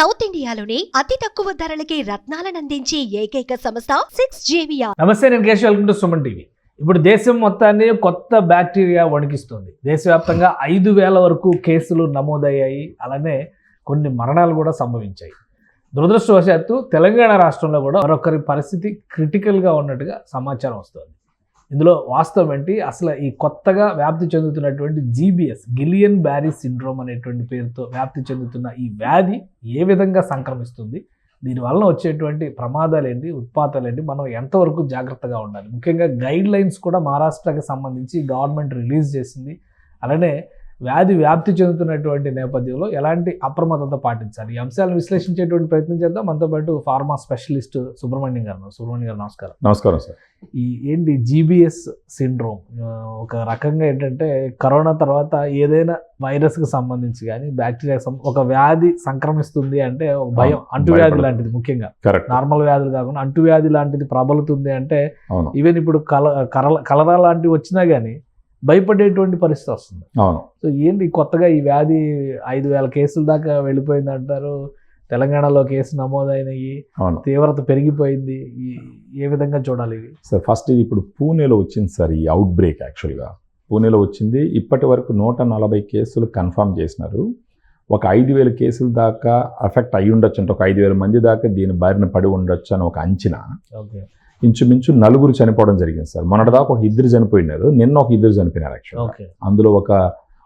South ఇండియాలోని అతి తక్కువ ధరలకి రత్నాలను అందించే ఏకైక సంస్థ 6JVR. నమస్తే, నేను Keshav. Welcome to Suman TV. ఇప్పుడు దేశం మొత్తాన్ని కొత్త బ్యాక్టీరియా వణికిస్తుంది. దేశవ్యాప్తంగా 5,000 వరకు కేసులు నమోదయ్యాయి. అలానే కొన్ని మరణాలు కూడా సంభవించాయి. దురదృష్టవశాత్తు తెలంగాణ రాష్ట్రంలో కూడా మరొకరి పరిస్థితి క్రిటికల్గా ఉన్నట్టుగా సమాచారం వస్తుంది. ఇందులో వాస్తవం ఏంటి, అసలు ఈ కొత్తగా వ్యాప్తి చెందుతున్నటువంటి GBS గిలియన్ బ్యారీ సిండ్రోమ్ అనేటువంటి పేరుతో వ్యాప్తి చెందుతున్న ఈ వ్యాధి ఏ విధంగా సంక్రమిస్తుంది, దీనివల్ల వచ్చేటువంటి ప్రమాదాలు ఏంటి, ఉత్పాతాలు ఏంటి, మనం ఎంతవరకు జాగ్రత్తగా ఉండాలి, ముఖ్యంగా గైడ్ లైన్స్ కూడా మహారాష్ట్రకి సంబంధించి గవర్నమెంట్ రిలీజ్ చేసింది. అలానే వ్యాధి వ్యాప్తి చెందుతున్నటువంటి నేపథ్యంలో ఎలాంటి అప్రమత్తత పాటించాలి, ఈ అంశాలను విశ్లేషించేటువంటి ప్రయత్నం చేద్దాం. మనతో పాటు ఫార్మా స్పెషలిస్ట్ సుబ్రహ్మణ్యం గారు. సుబ్రహ్మణ్యం గారు నమస్కారం. నమస్కారం సార్. ఈ ఏంటి GBS సిండ్రోమ్? ఒక రకంగా ఏంటంటే కరోనా తర్వాత ఏదైనా వైరస్కి సంబంధించి కానీ బ్యాక్టీరియా ఒక వ్యాధి సంక్రమిస్తుంది అంటే ఒక భయం, అంటువ్యాధి లాంటిది, ముఖ్యంగా నార్మల్ వ్యాధులు కాకుండా అంటువ్యాధి లాంటిది ప్రబలుతుంది అంటే, ఈవెన్ ఇప్పుడు కలరా లాంటివి వచ్చినా కానీ భయపడేటువంటి పరిస్థితి వస్తుంది. అవును. సో ఏంటి కొత్తగా ఈ వ్యాధి 5,000 కేసుల దాకా వెళ్ళిపోయింది అంటారు. తెలంగాణలో కేసు నమోదైనవి, తీవ్రత పెరిగిపోయింది. ఏ విధంగా చూడాలి ఇవి? సార్, ఫస్ట్ ఇది ఇప్పుడు పూణేలో వచ్చింది సార్. ఈ అవుట్ బ్రేక్ యాక్చువల్గా పూణేలో వచ్చింది. ఇప్పటి వరకు 140 కేసులు కన్ఫర్మ్ చేసినారు. ఒక 5,000 కేసుల దాకా అఫెక్ట్ అయ్యి ఉండొచ్చు అంటే, ఒక 5,000 మంది దాకా దీని బారిన పడి ఉండొచ్చు అని ఒక అంచనా. ఓకే. ఇంచుమించు 4 చనిపోవడం జరిగింది సార్. మొన్నటిదాకా ఒక 2 చనిపోయినారు, నిన్న ఒక 2 చనిపోయినారు యాక్చువల్గా. అందులో ఒక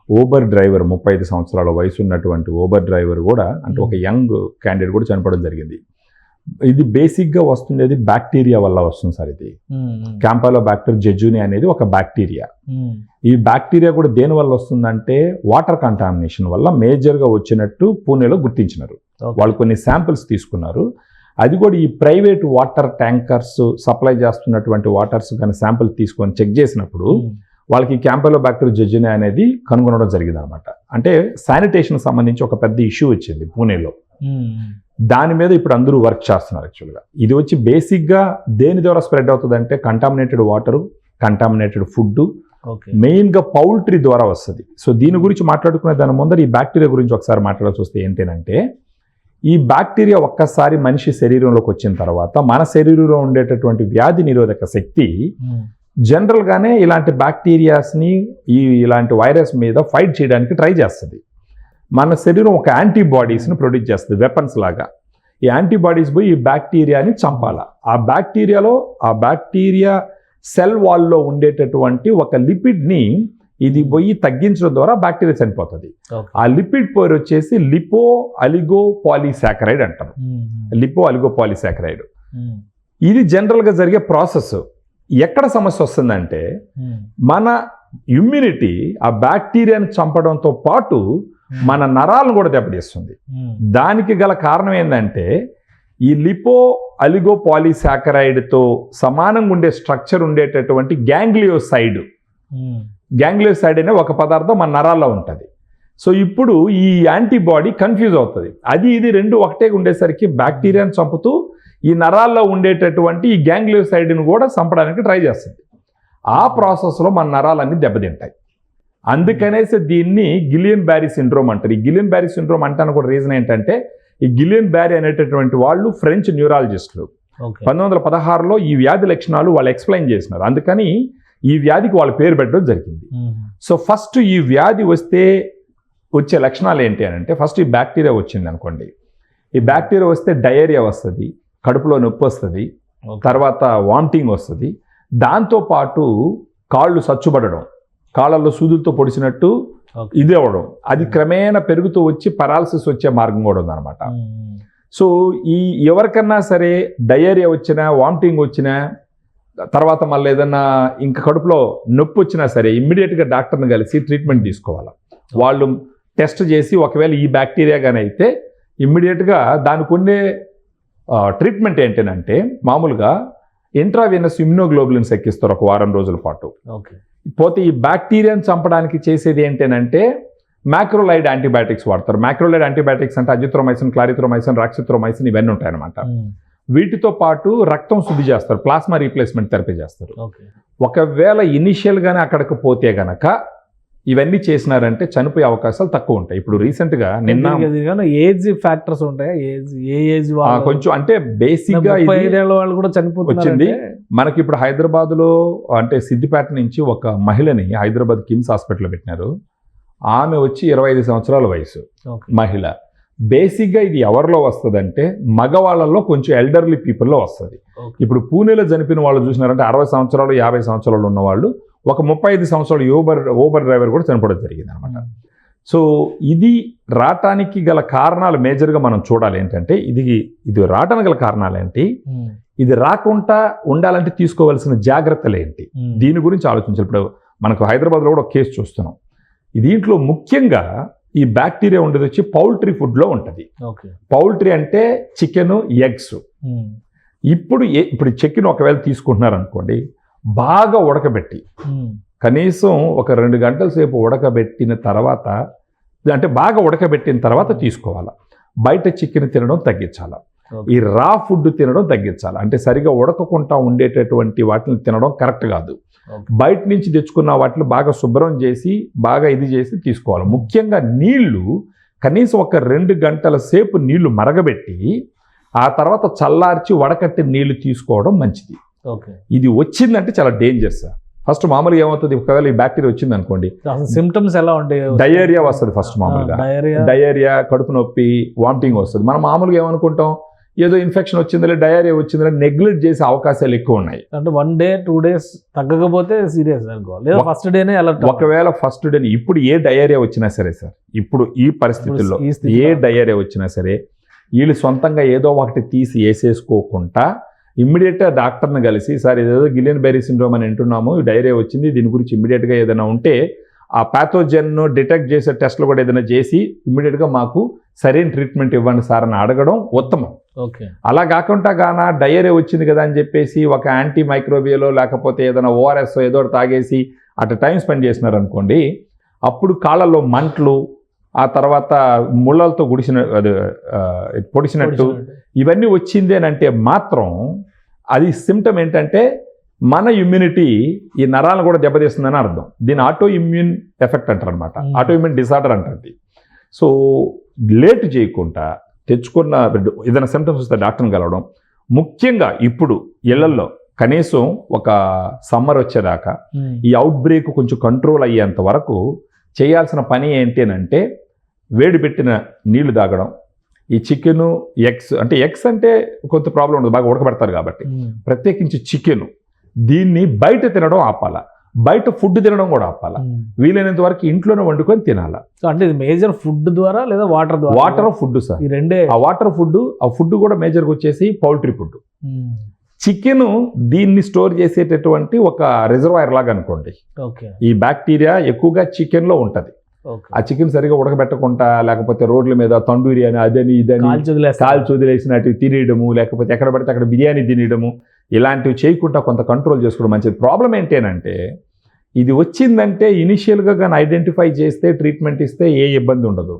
ఓబర్ డ్రైవర్, 35 సంవత్సరాల వయసు ఉన్నటువంటి ఓబర్ డ్రైవర్ కూడా, అంటే ఒక యంగ్ క్యాండిడేట్ కూడా చనిపోవడం జరిగింది. ఇది బేసిక్గా వస్తుండేది బ్యాక్టీరియా వల్ల వస్తుంది సార్. ఇది క్యాంపాలోబాక్టర్ జెజుని అనేది ఒక బ్యాక్టీరియా. ఈ బ్యాక్టీరియా కూడా దేని వల్ల వస్తుందంటే వాటర్ కంటామినేషన్ వల్ల మేజర్గా వచ్చినట్టు పూణేలో గుర్తించినారు. వాళ్ళు కొన్ని శాంపిల్స్ తీసుకున్నారు. అది కూడా ఈ ప్రైవేట్ వాటర్ ట్యాంకర్స్ సప్లై చేస్తున్నటువంటి వాటర్స్ కానీ శాంపిల్ తీసుకొని చెక్ చేసినప్పుడు వాళ్ళకి క్యాంపాలోబాక్టర్ జెజుని అనేది కనుగొనడం జరిగింది అనమాట. అంటే శానిటేషన్ సంబంధించి ఒక పెద్ద ఇష్యూ వచ్చింది పూణేలో. దాని మీద ఇప్పుడు అందరూ వర్క్ చేస్తున్నారు యాక్చువల్గా. ఇది వచ్చి బేసిక్గా దేని ద్వారా స్ప్రెడ్ అవుతుంది అంటే, కంటామినేటెడ్ వాటరు, కంటామినేటెడ్ ఫుడ్, మెయిన్గా పౌల్ట్రీ ద్వారా వస్తుంది. సో దీని గురించి మాట్లాడుకునే దాని ముందర ఈ బ్యాక్టీరియా గురించి ఒకసారి మాట్లాడాల్సి వస్తే ఏంటంటే, ఈ బ్యాక్టీరియా ఒక్కసారి మనిషి శరీరంలోకి వచ్చిన తర్వాత మన శరీరంలో ఉండేటటువంటి వ్యాధి నిరోధక శక్తి జనరల్గానే ఇలాంటి బ్యాక్టీరియాస్ని, ఇలాంటి వైరస్ మీద ఫైట్ చేయడానికి ట్రై చేస్తుంది. మన శరీరం ఒక యాంటీబాడీస్ని ప్రొడ్యూస్ చేస్తుంది, వెపన్స్ లాగా. ఈ యాంటీబాడీస్ పోయి ఈ బ్యాక్టీరియాని చంపాల. ఆ బ్యాక్టీరియా సెల్ వాల్లో ఉండేటటువంటి ఒక లిపిడ్ని ఇది పోయి తగ్గించడం ద్వారా బ్యాక్టీరియా చనిపోతుంది. ఆ లిపిడ్ పేరు వచ్చేసి లిపో అలిగో పాలీసాకరైడ్ అంటారు. Lipo oligo polysaccharide. ఇది జనరల్గా జరిగే ప్రాసెస్. ఎక్కడ సమస్య వస్తుందంటే, మన ఇమ్యూనిటీ ఆ బ్యాక్టీరియాని చంపడంతో పాటు మన నరాలను కూడా దెబ్బతీస్తుంది. దానికి గల కారణం ఏంటంటే, ఈ లిపో అలిగో పాలీసాకరైడ్తో సమానంగా ఉండే స్ట్రక్చర్ ఉండేటటువంటి గ్యాంగ్లియోసైడ్ అనే ఒక పదార్థం మన నరాల్లో ఉంటుంది. సో ఇప్పుడు ఈ యాంటీబాడీ కన్ఫ్యూజ్ అవుతుంది. అది ఇది రెండు ఒకటే ఉండేసరికి బ్యాక్టీరియాని చంపుతూ ఈ నరాల్లో ఉండేటటువంటి ఈ గ్యాంగ్లియోసైడ్ని కూడా చంపడానికి ట్రై చేస్తుంది. ఆ ప్రాసెస్లో మన నరాలన్నీ దెబ్బతింటాయి. అందుకనేసి దీన్ని గిలియన్ బ్యారీ సిండ్రోమ్ అంటారు. ఈ గిలియన్ బ్యారీ సిండ్రోమ్ అంటాను కూడా రీజన్ ఏంటంటే, ఈ గిలియన్ బ్యారీ అనేటటువంటి వాళ్ళు ఫ్రెంచ్ న్యూరాలజిస్టులు 1916లో ఈ వ్యాధి లక్షణాలు వాళ్ళు ఎక్స్ప్లెయిన్ చేసినారు. అందుకని ఈ వ్యాధికి వాళ్ళ పేరు పెట్టడం జరిగింది. సో ఫస్ట్ ఈ వ్యాధి వచ్చే లక్షణాలు ఏంటి అని అంటే, ఫస్ట్ ఈ బ్యాక్టీరియా వచ్చింది అనుకోండి. ఈ బ్యాక్టీరియా వస్తే డయేరియా వస్తుంది, కడుపులో నొప్పి వస్తుంది, తర్వాత వామిటింగ్ వస్తుంది. దాంతోపాటు కాళ్ళు సచ్చుబడడం, కాళ్ళల్లో సూదులతో పొడిచినట్టు ఇది అవ్వడం, అది క్రమేణా పెరుగుతూ వచ్చి పెరాలసిస్ వచ్చే మార్గం కూడా ఉందన్నమాట. సో ఈ ఎవరికన్నా సరే డయేరియా వచ్చినా, వామిటింగ్ వచ్చినా, తర్వాత మళ్ళీ ఏదన్నా ఇంకా కడుపులో నొప్పి వచ్చినా సరే ఇమ్మీడియట్గా డాక్టర్ని కలిసి ట్రీట్మెంట్ తీసుకోవాలి. వాళ్ళు టెస్ట్ చేసి ఒకవేళ ఈ బ్యాక్టీరియా కానీ అయితే ఇమ్మీడియట్గా దానికి ఉండే ట్రీట్మెంట్ ఏంటంటే, మామూలుగా ఇంట్రావీనస్ ఇమ్యునోగ్లోబులిన్స్ ఎక్కిస్తారు ఒక వారం రోజుల పాటు. పోతే ఈ బ్యాక్టీరియాని చంపడానికి చేసేది ఏంటంటే, మ్యాక్రోలైడ్ యాంటీబయాటిక్స్ వాడతారు. మ్యాక్రోలైడ్ యాంటీబయాటిక్స్ అంటే అజిత్రోమైసిన్, క్లారిత్రోమైసిన్, రాక్సిత్రోమైసిన్ ఇవన్నీ ఉంటాయన్నమాట. వీటితో పాటు రక్తం శుద్ధి చేస్తారు, ప్లాస్మా రీప్లేస్మెంట్ థెరపీ చేస్తారు. ఒకవేళ ఇనిషియల్గానే అక్కడికి పోతే గనక ఇవన్నీ చేసినారంటే చనిపోయే అవకాశాలు తక్కువ ఉంటాయి. ఇప్పుడు రీసెంట్గా నిన్న ఏజ్ ఫ్యాక్టర్స్ ఉంటాయా? ఏజ్ కొంచెం అంటే బేసిక్గా 35 ఏళ్ల వాళ్ళు కూడా చనిపోతున్నారు వచ్చింది. మనకి ఇప్పుడు హైదరాబాద్లో అంటే సిద్దిపేట నుంచి ఒక మహిళని హైదరాబాద్ కిమ్స్ హాస్పిటల్లో పెట్టినారు. ఆమె వచ్చి 25 సంవత్సరాల వయసు మహిళ. బేసిక్గా ఇది ఎవరిలో వస్తుందంటే మగవాళ్ళలో కొంచెం ఎల్డర్లీ పీపుల్లో వస్తుంది. ఇప్పుడు పూణేలో చనిపోయిన వాళ్ళు చూసినారంటే 60 సంవత్సరాలు 50 సంవత్సరాలు ఉన్నవాళ్ళు, ఒక 35 సంవత్సరాలు ఓబర్ డ్రైవర్ కూడా చనిపోవడం జరిగింది అనమాట. సో ఇది రావటానికి గల కారణాలు మేజర్గా మనం చూడాలి ఏంటంటే ఇది రావటానికి గల కారణాలు ఏంటి, ఇది రాకుండా ఉండాలంటే తీసుకోవాల్సిన జాగ్రత్తలు ఏంటి, దీని గురించి ఆలోచించాలి. ఇప్పుడు మనకు హైదరాబాద్లో కూడా ఒక కేసు చూస్తున్నాం. దీంట్లో ముఖ్యంగా ఈ బ్యాక్టీరియా ఉండేది వచ్చి పౌల్ట్రీ ఫుడ్లో ఉంటుంది. పౌల్ట్రీ అంటే చికెన్, ఎగ్స్. ఇప్పుడు చికెన్ ఒకవేళ తీసుకుంటున్నారనుకోండి, బాగా ఉడకబెట్టి కనీసం ఒక 2 గంటల సేపు ఉడకబెట్టిన తర్వాత, అంటే బాగా ఉడకబెట్టిన తర్వాత తీసుకోవాలి. బయట చికెన్ తినడం తగ్గించాలి. ఈ రా ఫుడ్ తినడం తగ్గించాలి. అంటే సరిగా ఉడకకుండా ఉండేటటువంటి వాటిని తినడం కరెక్ట్ కాదు. బయట నుంచి తెచ్చుకున్న వాటిని బాగా శుభ్రం చేసి బాగా ఇది చేసి తీసుకోవాలి. ముఖ్యంగా నీళ్లు కనీసం ఒక 2 గంటల సేపు నీళ్లు మరగబెట్టి ఆ తర్వాత చల్లార్చి వడకట్టి నీళ్లు తీసుకోవడం మంచిది. ఇది వచ్చిందంటే చాలా డేంజర్ సార్. ఫస్ట్ మామూలుగా ఏమవుతుంది, ఒకవేళ ఈ బ్యాక్టీరియా వచ్చింది అనుకోండి, సిమ్టమ్స్ ఎలా ఉంటాయి? డయేరియా వస్తుంది ఫస్ట్. మామూలుగా డయేరియా, కడుపు నొప్పి, వామిటింగ్ వస్తుంది. మనం మామూలుగా ఏమనుకుంటాం, ఏదో ఇన్ఫెక్షన్ వచ్చిందని డయేరియా వచ్చిందని నెగ్లెక్ట్ చేసే అవకాశాలు ఎక్కువ ఉన్నాయి. అంటే 1 day 2 days తగ్గకపోతే సీరియస్ అనుకోవాలి, లేదా ఫస్ట్ డేనే అలర్ట్. ఒకవేళ ఫస్ట్ డే ఇప్పుడు ఏ డయేరియా వచ్చినా సరే సార్, ఇప్పుడు ఈ పరిస్థితుల్లో ఏ డయేరియా వచ్చినా సరే వీళ్ళు సొంతంగా ఏదో ఒకటి తీసి వేసేసుకోకుండా ఇమ్మీడియట్గా డాక్టర్ని కలిసి, సార్ ఏదో గిలియన్ బెర్రీ సిండ్రోమ్ అని అంటున్నాము, డయేరియా వచ్చింది, దీని గురించి ఇమ్మీడియట్గా ఏదైనా ఉంటే ఆ ప్యాథోజన్ను డిటెక్ట్ చేసే టెస్ట్లు కూడా ఏదైనా చేసి ఇమ్మీడియట్గా మాకు సరైన ట్రీట్మెంట్ ఇవ్వండి సార్ అని అడగడం ఉత్తమం. అలా కాకుండా డయేరియా వచ్చింది కదా అని చెప్పేసి ఒక యాంటీ మైక్రోబియలో లేకపోతే ఏదైనా ఓఆర్ఎస్ ఏదో తాగేసి అటు టైం స్పెండ్ చేసినారు అనుకోండి, అప్పుడు కాళ్ళల్లో మంటలు, ఆ తర్వాత ముళ్ళలతో పొడిచినట్టు ఇవన్నీ వచ్చింది అని అంటే మాత్రం అది సిమ్టమ్ ఏంటంటే మన ఇమ్యూనిటీ ఈ నరాలను కూడా దెబ్బతీస్తుందని అర్థం. దీని ఆటో ఇమ్యూన్ ఎఫెక్ట్ అంటారు అనమాట, ఆటో ఇమ్యూన్ డిసార్డర్ అంటుంది. సో లేట్ చేయకుండా తెచ్చుకున్న ఏదైనా సిమ్టమ్స్ వస్తే డాక్టర్ని కలవడం. ముఖ్యంగా ఇప్పుడు ఇళ్లల్లో కనీసం ఒక సమ్మర్ వచ్చేదాకా ఈ అవుట్ బ్రేక్ కొంచెం కంట్రోల్ అయ్యేంత వరకు చేయాల్సిన పని ఏంటి అని అంటే, వేడి పెట్టిన నీళ్లు తాగడం. ఈ చికెను, ఎగ్స్ అంటే ఎగ్స్ అంటే కొంత ప్రాబ్లం ఉండదు, బాగా ఉడకబెడతారు కాబట్టి. ప్రత్యేకించి చికెన్ దీన్ని బయట తినడం ఆపాలా, బయట ఫుడ్ తినడం కూడా ఆపాలా. వీలైనంత వరకు ఇంట్లోనే వండుకొని తినాలా. అంటే ఇది మేజర్ ఫుడ్ ద్వారా లేదా వాటర్ ద్వారా? వాటర్, ఫుడ్ సార్, ఈ రెండే. ఆ వాటర్ ఫుడ్, ఆ ఫుడ్ కూడా మేజర్గా వచ్చేసి పౌల్ట్రీ ఫుడ్. చికెన్ దీన్ని స్టోర్ చేసేటటువంటి ఒక రిజర్వాయర్ లాగా అనుకోండి. ఈ బ్యాక్టీరియా ఎక్కువగా చికెన్లో ఉంటుంది. ఆ చికెన్ సరిగా ఉడకబెట్టకుండా లేకపోతే రోడ్ల మీద తండూరి అని అదని ఇదని కాల్చి వదిలేసినట్టు తినేయడము, లేకపోతే ఎక్కడ పడితే అక్కడ బిర్యానీ తినేయడము, ఇలాంటివి చేయకుండా కొంత కంట్రోల్ చేసుకోవడం మంచిది. ప్రాబ్లం ఏంటంటే ఇది వచ్చిందంటే ఇనిషియల్గా కానీ ఐడెంటిఫై చేస్తే ట్రీట్మెంట్ ఇస్తే ఏ ఇబ్బంది ఉండదు.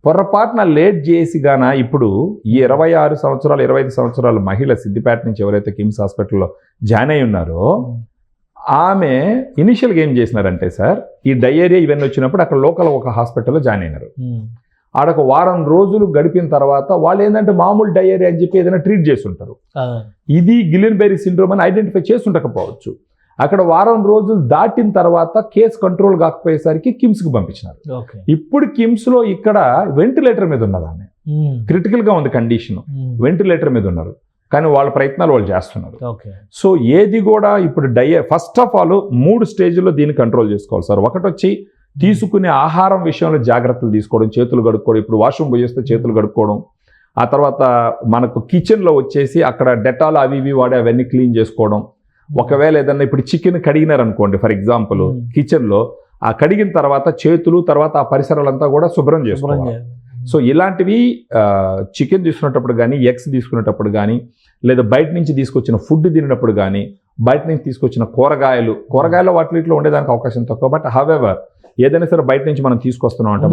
పొరపాటున లేట్ చేసి ఇప్పుడు ఈ 26 సంవత్సరాలు 25 సంవత్సరాల మహిళ సిద్దిపేట నుంచి ఎవరైతే కిమ్స్ హాస్పిటల్లో జాయిన్ అయి ఉన్నారో ఆమె ఇనిషియల్గా ఏం చేసినారంటే సార్, ఈ డయేరియా ఇవన్నీ వచ్చినప్పుడు అక్కడ లోకల్ ఒక హాస్పిటల్లో జాయిన్ అయినారు. ఆడొక వారం రోజులు గడిపిన తర్వాత వాళ్ళు ఏంటంటే మామూలు డయేరియా అని చెప్పి ఏదైనా ట్రీట్ చేస్తుంటారు. ఇది గిలియన్ బెర్రీ సిండ్రోమ్ అని ఐడెంటిఫై చేస్తుండకపోవచ్చు. అక్కడ వారం రోజులు దాటిన తర్వాత కేసు కంట్రోల్ కాకపోయేసరికి కిమ్స్కి పంపించినారు. ఇప్పుడు కిమ్స్లో ఇక్కడ వెంటిలేటర్ మీద ఉన్నది ఆమె, క్రిటికల్గా ఉంది కండిషన్, వెంటిలేటర్ మీద ఉన్నారు. కానీ వాళ్ళ ప్రయత్నాలు వాళ్ళు చేస్తున్నారు. సో ఏది కూడా ఇప్పుడు ఫస్ట్ ఆఫ్ ఆల్ 3 స్టేజ్లో దీన్ని కంట్రోల్ చేసుకోవాలి సార్. ఒకటి వచ్చి తీసుకునే ఆహారం విషయంలో జాగ్రత్తలు తీసుకోవడం, చేతులు కడుక్కోవడం. ఇప్పుడు వాష్రూమ్ పోయేస్తే చేతులు కడుక్కోవడం. ఆ తర్వాత మనకు కిచెన్లో వచ్చేసి అక్కడ డెటాల్ అవి ఇవి వాడి అవన్నీ క్లీన్ చేసుకోవడం. ఒకవేళ ఏదన్నా ఇప్పుడు చికెన్ కడిగినారనుకోండి ఫర్ ఎగ్జాంపుల్, కిచెన్లో ఆ కడిగిన తర్వాత చేతులు, తర్వాత ఆ పరిసరాలంతా కూడా శుభ్రం చేసుకోవాలి. సో ఇలాంటివి చికెన్ తీసుకునేటప్పుడు కానీ, ఎగ్స్ తీసుకునేటప్పుడు కానీ, లేదా బయట నుంచి తీసుకొచ్చిన ఫుడ్ తినేటప్పుడు కానీ, బయట నుంచి తీసుకొచ్చిన కూరగాయలు వాటిలో ఉండేదానికి అవకాశం తక్కువ. బట్ హవెవర్ ఏదైనా సరే బయట నుంచి మనం తీసుకొస్తున్నాం అంటే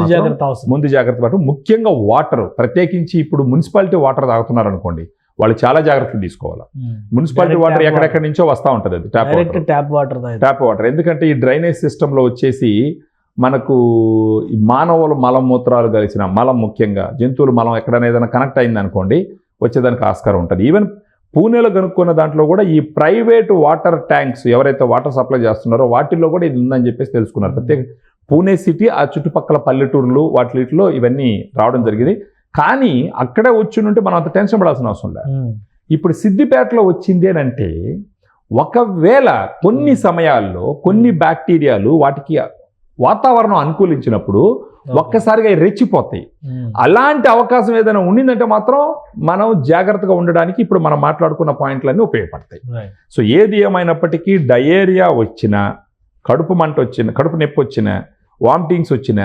ముందు జాగ్రత్త పట్టు. ముఖ్యంగా వాటర్, ప్రత్యేకించి ఇప్పుడు మున్సిపాలిటీ వాటర్ తాగుతున్నారు అనుకోండి, వాళ్ళు చాలా జాగ్రత్తలు తీసుకోవాలి. మున్సిపాలిటీ వాటర్ ఎక్కడెక్కడి నుంచో వస్తూ ఉంటుంది, అది ట్యాప్ వాటర్. ఎందుకంటే ఈ డ్రైనేజ్ సిస్టంలో వచ్చేసి మనకు ఈ మానవుల మలమూత్రాలు కలిసిన మలం, ముఖ్యంగా జంతువుల మలం ఎక్కడైనా ఏదైనా కనెక్ట్ అయింది అనుకోండి వచ్చేదానికి ఆస్కారం ఉంటుంది. ఈవెన్ పూణేలో కనుక్కున్న దాంట్లో కూడా ఈ ప్రైవేట్ వాటర్ ట్యాంక్స్ ఎవరైతే వాటర్ సప్లై చేస్తున్నారో వాటిల్లో కూడా ఇది ఉందని చెప్పేసి తెలుసుకున్నారు. ప్రత్యేక పూణే సిటీ ఆ చుట్టుపక్కల పల్లెటూర్లు వాటిలో ఇవన్నీ రావడం జరిగింది. కానీ అక్కడే వచ్చి మనం అంత టెన్షన్ పడాల్సిన అవసరం లేదు. ఇప్పుడు సిద్దిపేటలో వచ్చింది అని అంటే ఒకవేళ కొన్ని సమయాల్లో కొన్ని బ్యాక్టీరియాలు వాటికి వాతావరణం అనుకూలించినప్పుడు ఒక్కసారిగా రెచ్చిపోతాయి. అలాంటి అవకాశం ఏదైనా ఉండిందంటే మాత్రం మనం జాగ్రత్తగా ఉండడానికి ఇప్పుడు మనం మాట్లాడుకున్న పాయింట్లన్నీ ఉపయోగపడతాయి. సో ఏది ఏమైనప్పటికీ డయేరియా వచ్చినా, కడుపు మంట వచ్చిన, కడుపు నొప్పి వచ్చిన, వామిటింగ్స్ వచ్చిన,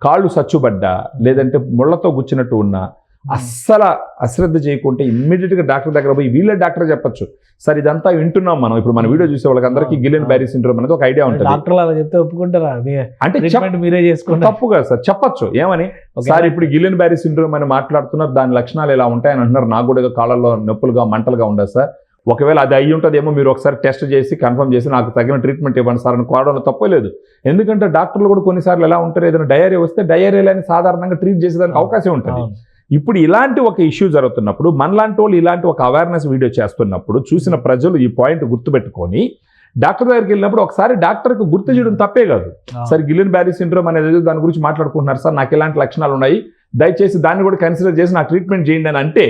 కాళ్ళు సచ్చుబడ్డా, లేదంటే ముళ్ళతో గుచ్చినట్టు ఉన్నా అస్సలు అశ్రద్ధ చేయకుంటే ఇమ్మీడియట్గా డాక్టర్ దగ్గర పోయి వీళ్ళే డాక్టర్ చెప్పచ్చు. సార్ ఇదంతా వింటున్నాం మనం, ఇప్పుడు మన వీడియో చూసే వాళ్ళకి అందరికీ గిలెన్ బ్యారీ సిండ్రోమ్ అనేది ఒక ఐడియా ఉంటుంది. డాక్టర్లు అలా చెప్తే ఒప్పుకుంటారా? అంటే మీరే చేసుకుంటారు తప్పు కదా సార్, చెప్పచ్చు. ఏమని సార్ ఇప్పుడు గిలెన్ బ్యారీ సిండ్రోమ్ అని మాట్లాడుతున్నారు, దాని లక్షణాలు ఎలా ఉంటాయని అంటున్నారు. నాకు కూడా కాళ్ళల్లో నొప్పులుగా మంటలుగా ఉండదు సార్, ఒకవేళ అది అయ్యి ఉంటుందేమో మీరు ఒకసారి టెస్ట్ చేసి కన్ఫర్మ్ చేసి నాకు తగిన ట్రీట్మెంట్ ఇవ్వండి సార్ అని కోరడంలో తప్పలేదు. ఎందుకంటే డాక్టర్లు కూడా కొన్నిసార్లు ఎలా ఉంటారు, ఏదైనా డయేరియా వస్తే డయేరియాలని సాధారణంగా ట్రీట్ చేసేదానికి అవకాశం ఉంటుంది. ఇప్పుడు ఇలాంటి ఒక ఇష్యూ జరుగుతున్నప్పుడు మనలాంటి వాళ్ళు ఇలాంటి ఒక అవేర్నెస్ వీడియో చేస్తున్నప్పుడు చూసిన ప్రజలు ఈ పాయింట్ గుర్తుపెట్టుకొని డాక్టర్ దగ్గరికి వెళ్ళినప్పుడు ఒకసారి డాక్టర్కి గుర్తు చేయడం తప్పే కాదు. సార్ గిలెన్ బ్యారీ సిండ్రోమ్ అనేది దాని గురించి మాట్లాడుకుంటున్నారు సార్, నాకు ఇలాంటి లక్షణాలు ఉన్నాయి, దయచేసి దాన్ని కూడా కన్సిడర్ చేసి నాకు ట్రీట్మెంట్ చేయండి అని అంటే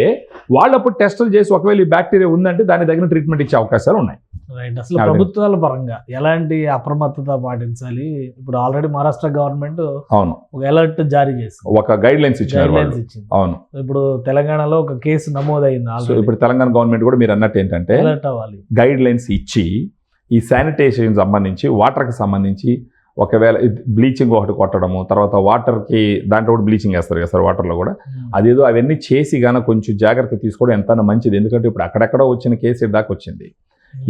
వాళ్ళు అప్పుడు టెస్టులు చేసి ఒకవేళ ఈ బ్యాక్టీరియా ఉందంటే దాని తగిన ట్రీట్మెంట్ ఇచ్చే అవకాశాలు ఉన్నాయి. రైట్. అసలు ప్రభుత్వాల పరంగా ఎలాంటి అప్రమత్తత పాటించాలి? ఇప్పుడు ఆల్రెడీ మహారాష్ట్ర గవర్నమెంట్ అవును ఒక అలర్ట్ జారీ చేసింది, ఒక గైడ్ లైన్స్ ఇచ్చింది. అవును. ఇప్పుడు తెలంగాణలో ఒక కేసు నమోదైంది. ఇప్పుడు తెలంగాణ గవర్నమెంట్ కూడా మీరు అన్నట్టు ఏంటంటే అలర్ట్ అవ్వాలి, గైడ్ లైన్స్ ఇచ్చి ఈ శానిటైజేషన్ సంబంధించి వాటర్కి సంబంధించి ఒకవేళ బ్లీచింగ్ ఒకటి కొట్టడము, తర్వాత వాటర్కి దాంట్లో కూడా బ్లీచింగ్ వేస్తారు కదా సార్ వాటర్లో కూడా, అదేదో అవన్నీ చేసి గాన కొంచెం జాగ్రత్త తీసుకోవడం ఎంత మంచిది. ఎందుకంటే ఇప్పుడు అక్కడెక్కడో వచ్చిన కేసు దాకా వచ్చింది.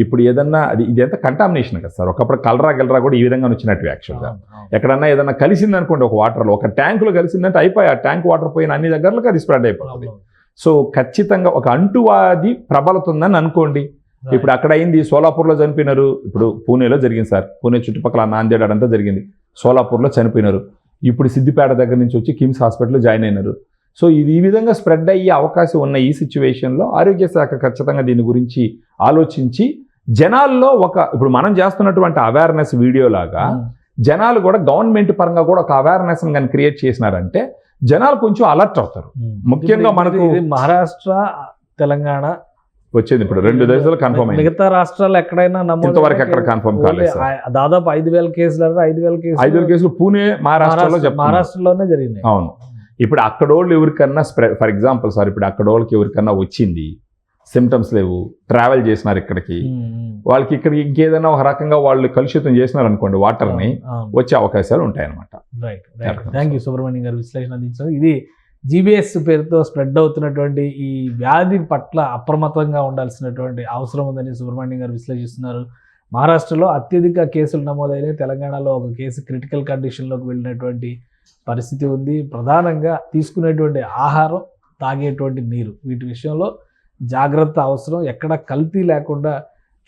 ఇప్పుడు ఏదన్నా ఇది ఎంత కంటామినేషన్ కదా సార్. ఒకప్పుడు కలరా కూడా ఈ విధంగా వచ్చినట్టు యాక్చువల్గా ఎక్కడన్నా ఏదన్నా కలిసింది అనుకోండి, ఒక వాటర్లో ఒక ట్యాంకులో కలిసిందంటే అయిపోయి ఆ ట్యాంక్ వాటర్ పోయిన అన్ని దగ్గరలకు అది స్ప్రెడ్ అయిపోతుంది. సో ఖచ్చితంగా ఒక అంటువ్యాధి ప్రబలుతుందని అనుకోండి. ఇప్పుడు అక్కడ అయింది, సోలాపూర్లో చనిపోయినారు, ఇప్పుడు పూణేలో జరిగింది సార్, పూణే చుట్టుపక్కల నాందేడ్ అదంతా జరిగింది, సోలాపూర్లో చనిపోయినారు. ఇప్పుడు సిద్దిపేట దగ్గర నుంచి వచ్చి కిమ్స్ హాస్పిటల్లో జాయిన్ అయినారు. సో ఇది ఈ విధంగా స్ప్రెడ్ అయ్యే అవకాశం ఉన్న ఈ సిచ్యువేషన్లో ఆరోగ్య శాఖ ఖచ్చితంగా దీని గురించి ఆలోచించి జనాల్లో ఇప్పుడు మనం చేస్తున్నటువంటి అవేర్నెస్ వీడియో లాగా జనాలు కూడా గవర్నమెంట్ పరంగా కూడా ఒక అవేర్నెస్ కానీ క్రియేట్ చేసినారంటే జనాలు కొంచెం అలర్ట్ అవుతారు. ముఖ్యంగా మనకు మహారాష్ట్ర, తెలంగాణ వచ్చింది, ఇప్పుడు 2 దేశాలు కన్ఫర్మ్ అయింది. మిగతా రాష్ట్రాలు ఎక్కడైనా ఇంతవరకు ఎక్కడ కన్ఫర్మ్ కాలేదు. దాదాపు 5,000 కేసులు 5,000 కేసులు పూణే మహారాష్ట్రలోనే జరిగినాయి. అవును. ఇప్పుడు అక్కడోళ్ళు ఎవరికన్నా ఫర్ ఎగ్జాంపుల్ సార్, ఇప్పుడు అక్కడోళ్ళకి ఎవరికన్నా వచ్చింది, సిమ్టమ్స్ లేవు, ట్రావెల్ చేసినారు ఇక్కడికి, వాళ్ళకి ఇక్కడ ఇంకేదైనా ఒక రకంగా వాళ్ళు కలుషితం చేసినారు అనుకోండి వాటర్ని, వచ్చే అవకాశాలు ఉంటాయి అన్నమాట. రైట్. థ్యాంక్ యూ సుబ్రహ్మణ్యం గారు విశ్లేషణ అందించారు. ఇది జీబీఎస్ పేరుతో స్ప్రెడ్ అవుతున్నటువంటి ఈ వ్యాధి పట్ల అప్రమత్తంగా ఉండాల్సినటువంటి అవసరం ఉందని సుబ్రహ్మణ్యం గారు విశ్లేషిస్తున్నారు. మహారాష్ట్రలో అత్యధిక కేసులు నమోదైనాయి, తెలంగాణలో ఒక కేసు క్రిటికల్ కండిషన్లోకి వెళ్ళినటువంటి పరిస్థితి ఉంది. ప్రధానంగా తీసుకునేటువంటి ఆహారం, తాగేటువంటి నీరు, వీటి విషయంలో జాగ్రత్త అవసరం, ఎక్కడ కల్తీ లేకుండా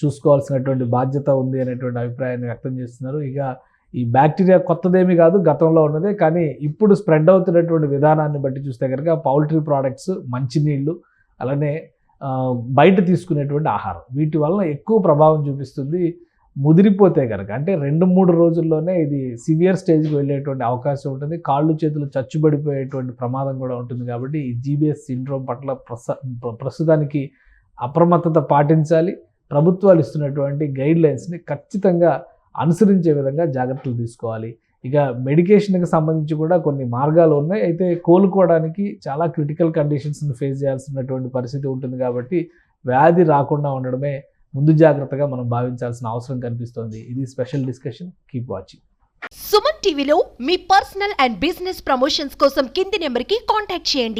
చూసుకోవాల్సినటువంటి బాధ్యత ఉంది అనేటువంటి అభిప్రాయాన్ని వ్యక్తం చేస్తున్నారు. ఇక ఈ బ్యాక్టీరియా కొత్తదేమీ కాదు, గతంలో ఉన్నదే, కానీ ఇప్పుడు స్ప్రెడ్ అవుతున్నటువంటి విధానాన్ని బట్టి చూస్తే కనుక పౌల్ట్రీ ప్రోడక్ట్స్, మంచినీళ్ళు, అలానే బయట తీసుకునేటువంటి ఆహారం, వీటి వలన ఎక్కువ ప్రభావం చూపిస్తుంది. ముదిరిపోతే కనుక అంటే 2-3 రోజుల్లోనే ఇది సివియర్ స్టేజ్కి వెళ్ళేటువంటి అవకాశం ఉంటుంది, కాళ్ళు చేతులు చచ్చుబడిపోయేటువంటి ప్రమాదం కూడా ఉంటుంది. కాబట్టి ఈ జీబీఎస్ సిండ్రోమ్ పట్ల ప్రస్తుతానికి అప్రమత్తత పాటించాలి. ప్రభుత్వాలు ఇస్తున్నటువంటి గైడ్ లైన్స్ని ఖచ్చితంగా అనుసరించే విధంగా జాగ్రత్తలు తీసుకోవాలి. ఇక మెడికేషన్కి సంబంధించి కూడా కొన్ని మార్గాలు ఉన్నాయి, అయితే కోలుకోవడానికి చాలా క్రిటికల్ కండిషన్స్ని ఫేస్ చేయాల్సినటువంటి పరిస్థితి ఉంటుంది. కాబట్టి వ్యాధి రాకుండా ఉండడమే ముందు జాగ్రత్తగా మనం భావించాల్సిన అవసరం కనిపిస్తోంది. ఇది special discussion. Keep watching. Suman టీవీలో మీ పర్సనల్ అండ్ బిజినెస్ ప్రమోషన్స్ కోసం కింది నెంబర్కి కాంటాక్ట్ చేయండి.